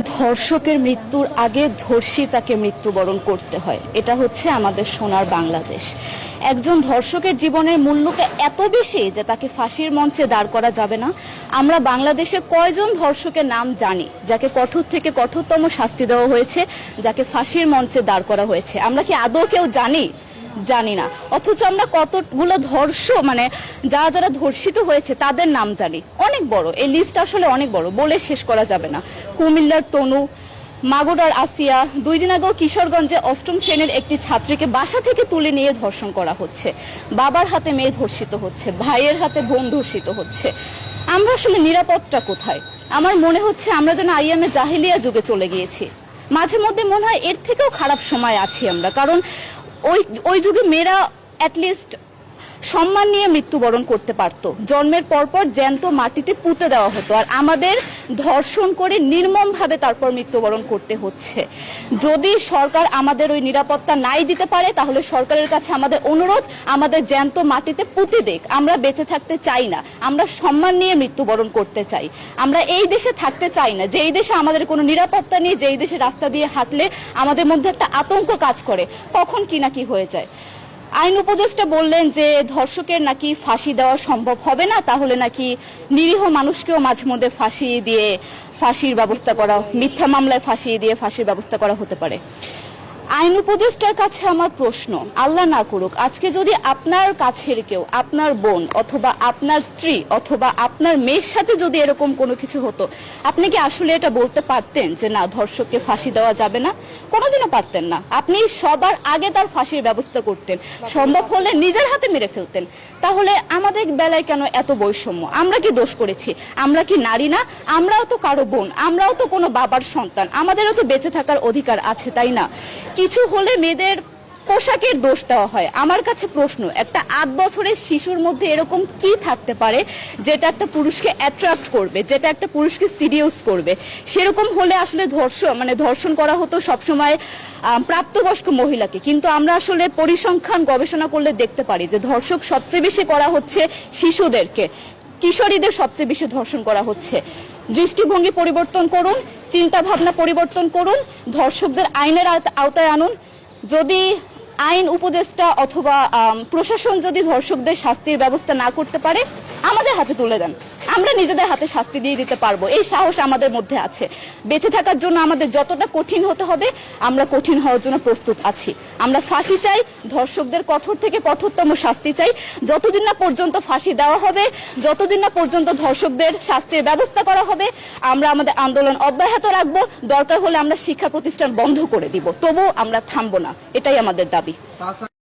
ধর্ষকের মৃত্যুর আগে ধর্ষিতাকে মৃত্যুবরণ করতে হয়, এটা হচ্ছে আমাদের সোনার বাংলাদেশ। একজন ধর্ষকের জীবনের মূল্যটা এত বেশি যে তাকে ফাঁসির মঞ্চে দাঁড় করা যাবে না। আমরা বাংলাদেশে কয়জন ধর্ষকের নাম জানি যাকে কঠোর থেকে কঠোরতম শাস্তি দেওয়া হয়েছে, যাকে ফাঁসির মঞ্চে দাঁড় করা হয়েছে? আমরা কি আদৌ কেউ জানি না। অথচ আমরা কতগুলো যারা যারা ধর্ষিত হয়েছে তাদের নাম জানি, অনেক বড়। এই লিস্ট আসলে অনেক বড়, বলে শেষ করা যাবে না। কুমিল্লার তনু, মাগুরার আসিয়া, 2 দিন আগেও কিশোরগঞ্জে 8ম শ্রেণীর একটি ছাত্রীকে বাসা থেকে তুলে নিয়ে ধর্ষণ করা হচ্ছে। বাবার হাতে মেয়ে ধর্ষিত হচ্ছে, ভাইয়ের হাতে বোন ধর্ষিত হচ্ছে। আমরা আসলে নিরাপদটা কোথায়? আমার মনে হচ্ছে আমরা যেন আইয়ামে জাহিলিয়া যুগে চলে গিয়েছি। মাঝে মধ্যে মনে হয় এর থেকেও খারাপ সময় আছি আমরা, কারণ ওই যুগে মেয়েরা অ্যাটলিস্ট সম্মান নিয়ে মৃত্যুবরণ করতে পারতো। জন্মের পরপর জ্যান্ত মাটিতে পুঁতে দেওয়া হতো, আর আমাদের ধর্ষণ করে নির্মমভাবে তারপর মৃত্যুবরণ করতে হচ্ছে। যদি সরকার আমাদের ওই নিরাপত্তা নাই দিতে পারে, তাহলে সরকারের কাছে আমাদের অনুরোধ, আমাদের জ্যান্ত মাটিতে পুঁতে দেখ। আমরা বেঁচে থাকতে চাই না, আমরা সম্মান নিয়ে মৃত্যুবরণ করতে চাই। আমরা এই দেশে থাকতে চাই না যেই দেশে আমাদের কোনো নিরাপত্তা নেই, যেই দেশে রাস্তা দিয়ে হাঁটলে আমাদের মধ্যে একটা আতঙ্ক কাজ করে, কখন কি না কি হয়ে যায়। আইন উপদেষ্টা বললেন যে ধর্ষকের নাকি ফাঁসি দেওয়া সম্ভব হবে না, তাহলে নাকি নিরীহ মানুষকেও মাঝে মধ্যে ফাঁসির ব্যবস্থা করা, মিথ্যা মামলায় ফাঁসি দিয়ে ফাঁসির ব্যবস্থা করা হতে পারে। আইন উপদেষ্টার কাছে আমার প্রশ্ন, আল্লাহ না করুক আজকে যদি আপনার কাছের কেউ, আপনার বোন অথবা আপনার স্ত্রী অথবা আপনার মেয়ের সাথে যদি এরকম কোনো কিছু হতো, আপনি কি আসলে এটা বলতে পারতেন যে না, ধর্ষককে ফাঁসি দেওয়া যাবে না? কোনোদিনও পারতেন না। আপনি সবার আগে তার ফাঁসির ব্যবস্থা করতেন, সম্ভব হলে নিজের হাতে মেরে ফেলতেন। তাহলে আমাদের বেলায় কেন এত বৈষম্য? আমরা কি দোষ করেছি? আমরা কি নারী না? আমরাও তো কারো বোন, আমরাও তো কোনো বাবার সন্তান, আমাদেরও তো বেঁচে থাকার অধিকার আছে, তাই না? কিছু হলে মেয়েদের পোশাকের দোষ দেওয়া হয়। আমার কাছে প্রশ্ন, একটা 8 বছরের শিশুর মধ্যে এরকম কি থাকতে পারে যেটা একটা পুরুষকে অ্যাট্রাক্ট করবে, যেটা একটা পুরুষকে সিরিয়াস করবে? সেরকম হলে আসলে ধর্ষণ করা হতো সবসময় প্রাপ্তবয়স্ক মহিলাকে। কিন্তু আমরা আসলে পরিসংখ্যান গবেষণা করলে দেখতে পারি যে ধর্ষক সবচেয়ে বেশি করা হচ্ছে শিশুদেরকে, কিশোরীদের সবচেয়ে বেশি ধর্ষণ করা হচ্ছে। দৃষ্টিভঙ্গি পরিবর্তন করুন, চিন্তা ভাবনা পরিবর্তন করুন, ধর্ষকদের আইনের আওতায় আনুন। যদি আইন উপদেষ্টা অথবা প্রশাসন যদি ধর্ষকদের শাস্তির ব্যবস্থা না করতে পারে, আমাদের হাতে তুলে দেন, আমরা নিজেদের হাতে শাস্তি দিয়ে দিতে পারবো। এই সাহস আমাদের মধ্যে আছে। বেঁচে থাকার জন্য আমাদের যতটা কঠিন হতে হবে, আমরা কঠিন হওয়ার জন্য প্রস্তুত আছি। আমরা ফাঁসি চাই, ধর্ষকদের কঠোর থেকে কঠোরতম শাস্তি চাই। যতদিন না পর্যন্ত ফাঁসি দেওয়া হবে, যতদিন না পর্যন্ত ধর্ষকদের শাস্তির ব্যবস্থা করা হবে, আমরা আমাদের আন্দোলন অব্যাহত রাখবো। দরকার হলে আমরা শিক্ষা প্রতিষ্ঠান বন্ধ করে দিব, তবুও আমরা থামবো না। এটাই আমাদের দাবি।